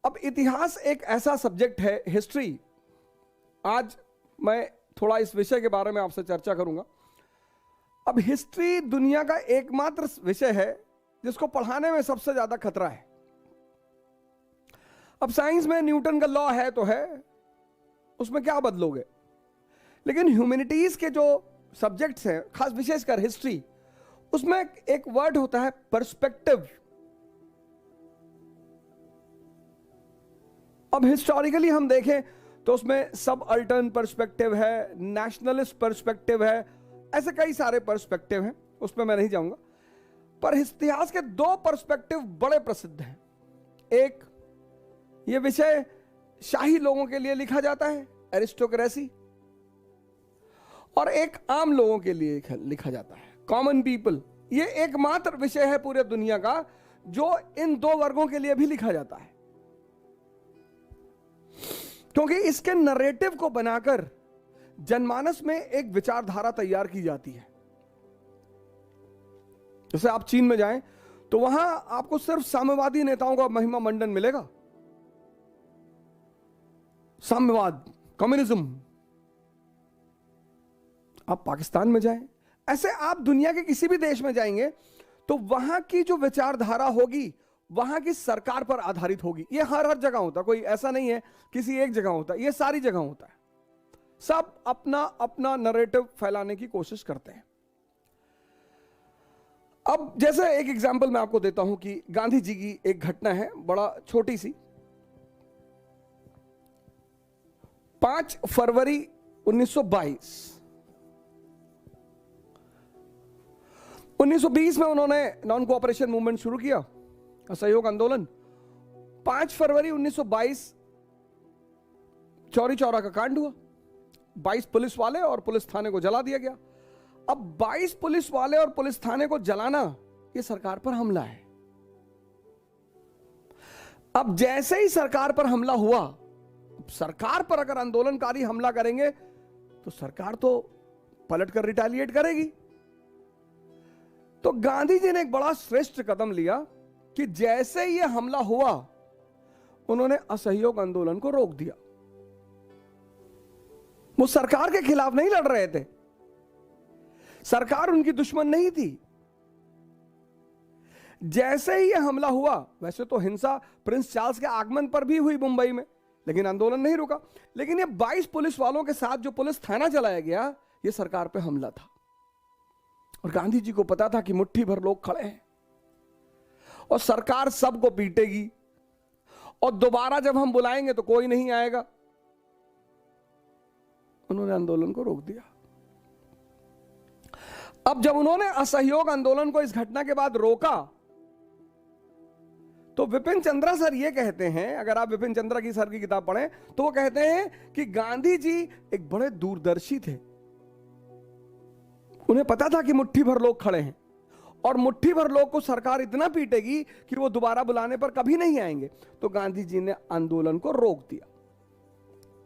अब इतिहास एक ऐसा सब्जेक्ट है, हिस्ट्री। आज मैं थोड़ा इस विषय के बारे में आपसे चर्चा करूंगा। अब हिस्ट्री दुनिया का एकमात्र विषय है जिसको पढ़ाने में सबसे ज्यादा खतरा है। अब साइंस में न्यूटन का लॉ है तो है, उसमें क्या बदलोगे, लेकिन ह्यूमैनिटीज के जो सब्जेक्ट्स हैं, खास विशेषकर हिस्ट्री, उसमें एक वर्ड होता है पर्सपेक्टिव। अब हिस्टोरिकली हम देखें तो उसमें सब अल्टर्न पर्सपेक्टिव है, नेशनलिस्ट पर्सपेक्टिव है, ऐसे कई सारे पर्सपेक्टिव हैं, उसमें मैं नहीं जाऊंगा। पर इतिहास के दो पर्सपेक्टिव बड़े प्रसिद्ध हैं। एक, ये विषय शाही लोगों के लिए लिखा जाता है, एरिस्टोक्रेसी, और एक आम लोगों के लिए लिखा जाता है, कॉमन पीपल। ये एकमात्र विषय है पूरे दुनिया का जो इन दो वर्गों के लिए भी लिखा जाता है, क्योंकि इसके नरेटिव को बनाकर जनमानस में एक विचारधारा तैयार की जाती है। जैसे आप चीन में जाएं तो वहां आपको सिर्फ साम्यवादी नेताओं का महिमा मंडन मिलेगा, साम्यवाद, कम्युनिज्म। आप पाकिस्तान में जाएं, ऐसे आप दुनिया के किसी भी देश में जाएंगे तो वहां की जो विचारधारा होगी वहां की सरकार पर आधारित होगी। ये हर जगह होता है, कोई ऐसा नहीं है किसी एक जगह होता है, ये सारी जगह होता है। सब अपना अपना नरेटिव फैलाने की कोशिश करते हैं। अब जैसे एक एग्जांपल मैं आपको देता हूं कि गांधी जी की एक घटना है, बड़ा छोटी सी। 5 फरवरी 1920 में उन्होंने नॉन कोऑपरेशन मूवमेंट शुरू किया, असहयोग आंदोलन। 5 फरवरी 1922 चौरी चौरा का कांड हुआ। 22 पुलिस वाले और पुलिस थाने को जला दिया गया। अब 22 पुलिस वाले और पुलिस थाने को जलाना, यह सरकार पर हमला है। अब जैसे ही सरकार पर हमला हुआ, सरकार पर अगर आंदोलनकारी हमला करेंगे तो सरकार तो पलटकर रिटेलिएट करेगी। तो गांधी जी ने एक बड़ा श्रेष्ठ कदम लिया कि जैसे ही यह हमला हुआ, उन्होंने असहयोग आंदोलन को रोक दिया। वो सरकार के खिलाफ नहीं लड़ रहे थे, सरकार उनकी दुश्मन नहीं थी। जैसे ही यह हमला हुआ, वैसे तो हिंसा प्रिंस चार्ल्स के आगमन पर भी हुई मुंबई में, लेकिन आंदोलन नहीं रुका। लेकिन ये 22 पुलिस वालों के साथ जो पुलिस थाना चलाया गया, यह सरकार पे हमला था। और गांधी जी को पता था कि मुट्ठी भर लोग खड़े हैं और सरकार सबको पीटेगी, और दोबारा जब हम बुलाएंगे तो कोई नहीं आएगा। उन्होंने आंदोलन को रोक दिया। अब जब उन्होंने असहयोग आंदोलन को इस घटना के बाद रोका, तो विपिन चंद्रा सर ये कहते हैं, अगर आप विपिन चंद्रा की सर की किताब पढ़ें तो वो कहते हैं कि गांधी जी एक बड़े दूरदर्शी थे। उन्हें पता था कि मुट्ठी भर लोग खड़े हैं और मुट्ठी भर लोग को सरकार इतना पीटेगी कि वो दोबारा बुलाने पर कभी नहीं आएंगे। तो गांधी जी ने आंदोलन को रोक दिया।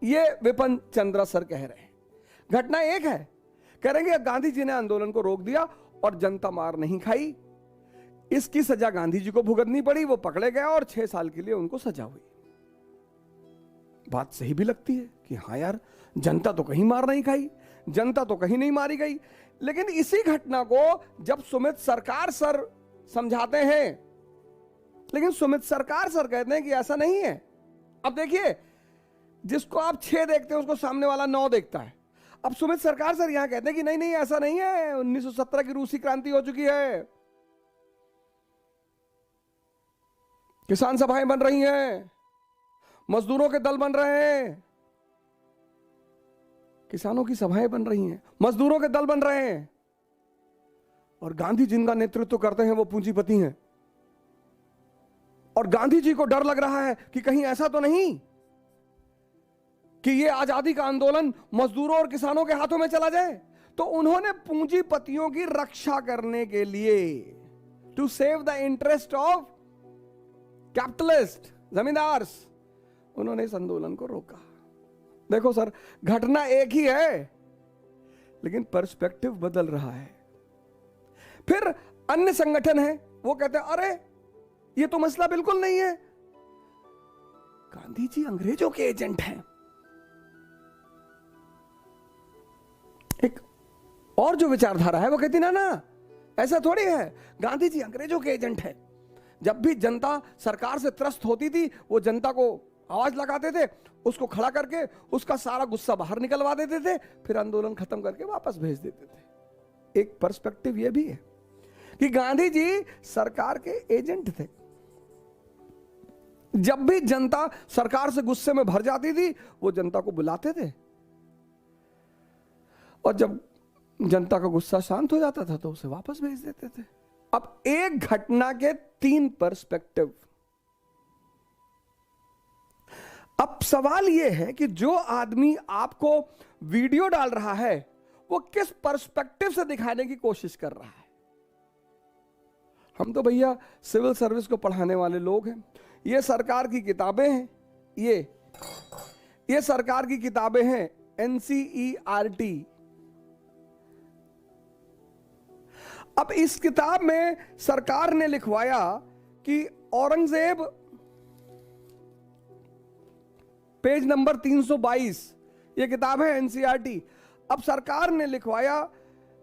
ये विपिन चंद्रा सर कह रहे हैं। घटना एक है, करेंगे गांधी जी ने आंदोलन को रोक दिया और जनता मार नहीं खाई। इसकी सजा गांधी जी को भुगतनी पड़ी, वो पकड़े गए और 6 साल के लिए उनको सजा हुई। बात सही भी लगती है कि हाँ यार, जनता तो कहीं मार नहीं खाई, जनता तो कहीं नहीं मारी गई। लेकिन इसी घटना को जब सुमित सरकार सर समझाते हैं, लेकिन सुमित सरकार सर कहते हैं कि ऐसा नहीं है। अब देखिए, जिसको आप 6 देखते हैं उसको सामने वाला 9 देखता है। अब सुमित सरकार सर यहां कहते हैं कि नहीं नहीं ऐसा नहीं है, 1917 की रूसी क्रांति हो चुकी है, किसान सभाएं बन रही हैं, मजदूरों के दल बन रहे हैं, किसानों की सभाएं बन रही हैं, मजदूरों के दल बन रहे हैं, और गांधी जिनका नेतृत्व करते हैं वो पूंजीपति हैं। और गांधी जी को डर लग रहा है कि कहीं ऐसा तो नहीं कि ये आजादी का आंदोलन मजदूरों और किसानों के हाथों में चला जाए। तो उन्होंने पूंजीपतियों की रक्षा करने के लिए, to save the interest of capitalist, जमींदार्स, उन्होंने इस आंदोलन को रोका। देखो सर, घटना एक ही है लेकिन पर्सपेक्टिव बदल रहा है। फिर अन्य संगठन है, वो कहते हैं अरे ये तो मसला बिल्कुल नहीं है, गांधी जी अंग्रेजों के एजेंट हैं। एक और जो विचारधारा है वो कहती ना ना ऐसा थोड़ी है, गांधी जी अंग्रेजों के एजेंट हैं। जब भी जनता सरकार से त्रस्त होती थी वो जनता को आवाज लगाते थे, उसको खड़ा करके उसका सारा गुस्सा बाहर निकलवा देते थे, फिर आंदोलन खत्म करके वापस भेज देते थे। एक पर्सपेक्टिव ये भी है कि गांधी जी सरकार के एजेंट थे। जब भी जनता सरकार से गुस्से में भर जाती थी वो जनता को बुलाते थे, और जब जनता का गुस्सा शांत हो जाता था तो उसे वापस भेज देते थे। अब एक घटना के 3 पर्सपेक्टिव। अब सवाल यह है कि जो आदमी आपको वीडियो डाल रहा है वो किस पर्सपेक्टिव से दिखाने की कोशिश कर रहा है। हम तो भैया सिविल सर्विस को पढ़ाने वाले लोग हैं, ये सरकार की किताबें हैं, ये सरकार की किताबें हैं NCERT। अब इस किताब में सरकार ने लिखवाया कि औरंगजेब, पेज नंबर 322, यह किताब है NCERT। अब सरकार ने लिखवाया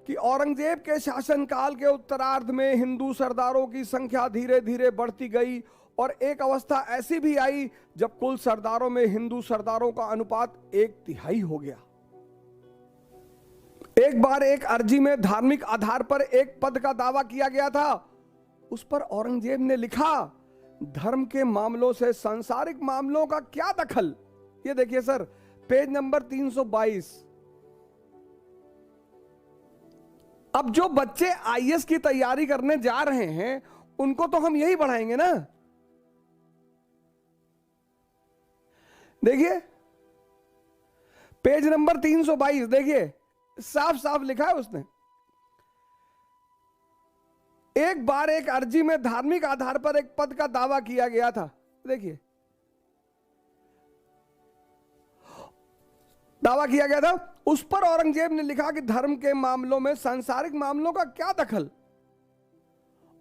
कि औरंगजेब के शासनकाल के उत्तरार्ध में हिंदू सरदारों की संख्या धीरे धीरे बढ़ती गई और एक अवस्था ऐसी भी आई जब कुल सरदारों में हिंदू सरदारों का अनुपात 1/3 हो गया। एक बार एक अर्जी में धार्मिक आधार पर एक पद का दावा किया गया था, उस पर औरंगजेब ने लिखा, धर्म के मामलों से सांसारिक मामलों का क्या दखल। ये देखिए सर, पेज नंबर 322। अब जो बच्चे IAS की तैयारी करने जा रहे हैं उनको तो हम यही पढ़ाएंगे ना। देखिए पेज नंबर 322, देखिए साफ साफ लिखा है उसने, एक बार एक अर्जी में धार्मिक आधार पर एक पद का दावा किया गया था। देखिए दावा किया गया था, उस पर औरंगजेब ने लिखा कि धर्म के मामलों में सांसारिक मामलों का क्या दखल,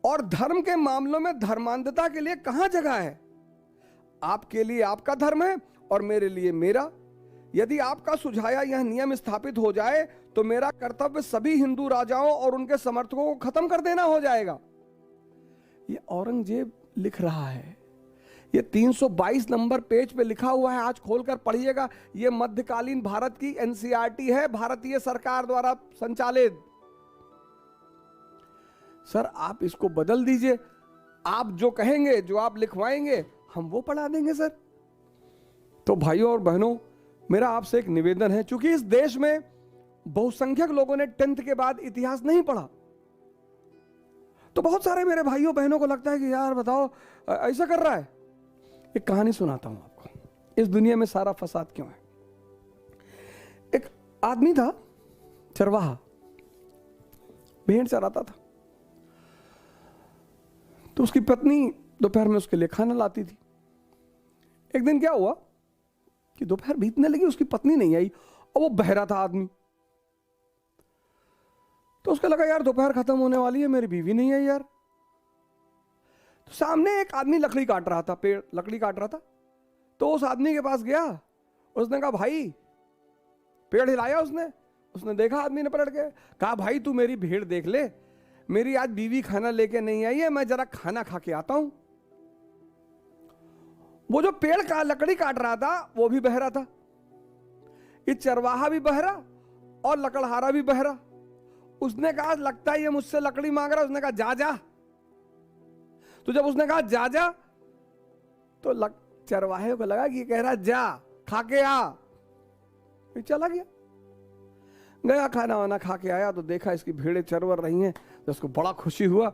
और धर्म के मामलों में धर्मांधता के लिए कहां जगह है। आपके लिए आपका धर्म है और मेरे लिए मेरा। यदि आपका सुझाया यह नियम स्थापित हो जाए तो मेरा कर्तव्य सभी हिंदू राजाओं और उनके समर्थकों को खत्म कर देना हो जाएगा। ये औरंगजेब लिख रहा है, ये 322 नंबर पेज पे लिखा हुआ है, आज खोलकर पढ़िएगा। ये मध्यकालीन भारत की NCERT है, भारतीय सरकार द्वारा संचालित। सर आप इसको बदल दीजिए, आप जो कहेंगे, जो आप लिखवाएंगे हम वो पढ़ा देंगे सर। तो भाइयों और बहनों, मेरा आपसे एक निवेदन है, क्योंकि इस देश में बहुसंख्यक लोगों ने 10th के बाद इतिहास नहीं पढ़ा, तो बहुत सारे मेरे भाइयों बहनों को लगता है कि यार बताओ ऐसा कर रहा है। एक कहानी सुनाता हूं आपको, इस दुनिया में सारा फसाद क्यों है। एक आदमी था, चरवाहा, भेड़ चराता था। तो उसकी पत्नी दोपहर में उसके लिए खाना लाती थी। एक दिन क्या हुआ कि दोपहर बीतने लगी, उसकी पत्नी नहीं आई और वो बहरा था आदमी। तो उसको लगा यार दोपहर खत्म होने वाली है, मेरी बीवी नहीं आई यार। तो सामने एक आदमी लकड़ी काट रहा था, पेड़ लकड़ी काट रहा था। तो उस आदमी के पास गया, उसने कहा भाई, पेड़ हिलाया उसने देखा आदमी ने पलट के, कहा भाई तू मेरी भेड़ देख ले, मेरी आज बीवी खाना लेके नहीं आई है, मैं जरा खाना खा के आता हूं। वो जो पेड़ का लकड़ी काट रहा था वो भी बहरा था, ये चरवाहा भी बहरा और लकड़हारा भी बहरा। उसने कहा लगता है ये मुझसे लकड़ी मांग रहा है। उसने कहा जा जा। तो जब उसने कहा जा जा तो चरवाहे को लगा कि ये कह रहा जा खा के आ। ये चला गया खाना वाना खा के आया तो देखा इसकी भेड़ें चरवर रही हैं। तो उसको बड़ा खुशी हुआ,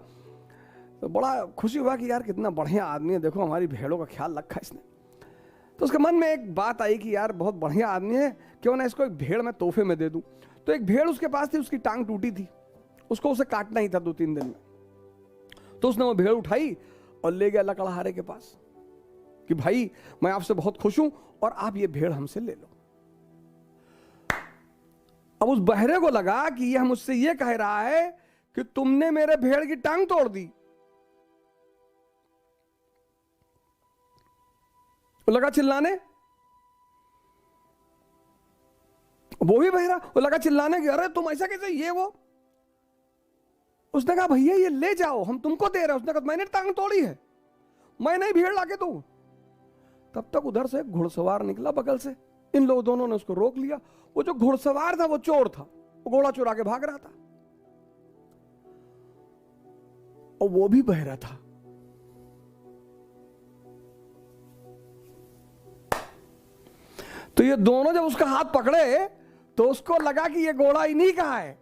कि यार कितना बढ़िया आदमी है, देखो हमारी भेड़ों का ख्याल रखा इसने। तो उसके मन में एक बात आई कि यार बहुत बढ़िया आदमी है, क्यों ना इसको एक भेड़ मैं तोहफे में दे दूं। तो एक भेड़ उसके पास थी, उसकी टांग टूटी थी, उसको उसे काटना ही था 2-3 दिन में। तो उसने वो भेड़ उठाई और ले गया लकड़हारे के पास कि भाई मैं आपसे बहुत खुश हूं और आप ये भेड़ हमसे ले लो। अब उस बहरे को लगा कि ये मुझसे ये कह रहा है कि तुमने मेरे भेड़ की टांग तोड़ दी। वो लगा चिल्लाने, वो भी बहरा, वो लगा चिल्लाने कि अरे तुम ऐसा कैसे, ये वो। उसने कहा भैया ये ले जाओ, हम तुमको दे रहे हैं। उसने कहा मैंने टांग तोड़ी है, मैं नहीं भीड़ लाके दूं। तब तक उधर से एक घुड़सवार निकला बगल से, इन लोग दोनों ने उसको रोक लिया। वो जो घुड़सवार था वो चोर था, वो घोड़ा चुरा के भाग रहा था और वो भी बहरा था। तो ये दोनों जब उसका हाथ पकड़े तो उसको लगा कि ये घोड़ा इन्हीं का है।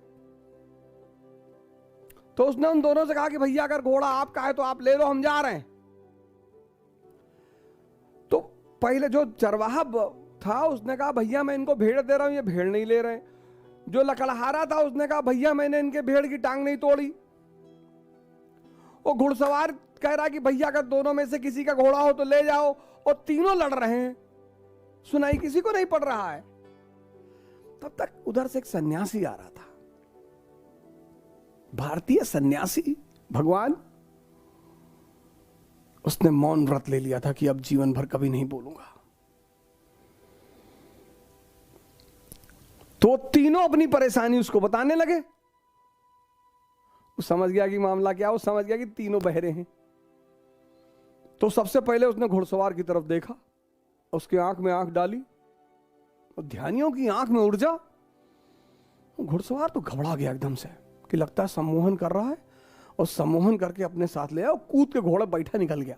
तो उसने उन दोनों से कहा कि भैया अगर घोड़ा आपका है तो आप ले लो, हम जा रहे हैं। तो पहले जो चरवाहा था उसने कहा भैया मैं इनको भेड़ दे रहा हूं, ये भेड़ नहीं ले रहे। जो लकड़हारा था उसने कहा भैया मैंने इनके भेड़ की टांग नहीं तोड़ी। वो घुड़सवार कह रहा कि भैया अगर दोनों में से किसी का घोड़ा हो तो ले जाओ। और तीनों लड़ रहे हैं, सुनाई किसी को नहीं पड़ रहा है। तब तक उधर से एक सन्यासी आ रहा था, भारतीय सन्यासी भगवान। उसने मौन व्रत ले लिया था कि अब जीवन भर कभी नहीं बोलूंगा। तो तीनों अपनी परेशानी उसको बताने लगे। वो समझ गया कि मामला क्या, वो समझ गया कि तीनों बहरे हैं। तो सबसे पहले उसने घुड़सवार की तरफ देखा, उसकी आंख में आंख डाली और ध्यानियों की आंख में ऊर्जा। घुड़सवार तो घबरा गया एकदम से कि लगता है सम्मोहन कर रहा है, और सम्मोहन करके अपने साथ ले आया और कूद के घोड़ा बैठा निकल गया।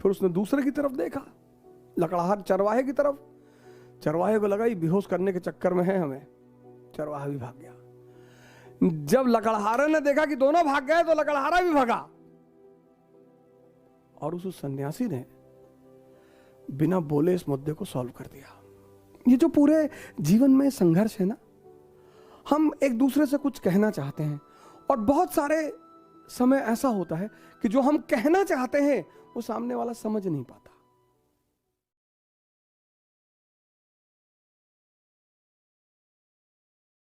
फिर उसने दूसरे की तरफ देखा, लकड़हार चरवाहे की तरफ। चरवाहे को लगा ये बेहोश करने के चक्कर में है हमें, चरवाहा भी भाग गया। जब लकड़हारे ने देखा कि दोनों भाग गए तो लकड़हारा भी भागा, और उस सन्यासी ने बिना बोले इस मुद्दे को सॉल्व कर दिया। ये जो पूरे जीवन में संघर्ष है ना, हम एक दूसरे से कुछ कहना चाहते हैं और बहुत सारे समय ऐसा होता है कि जो हम कहना चाहते हैं वो सामने वाला समझ नहीं पाता।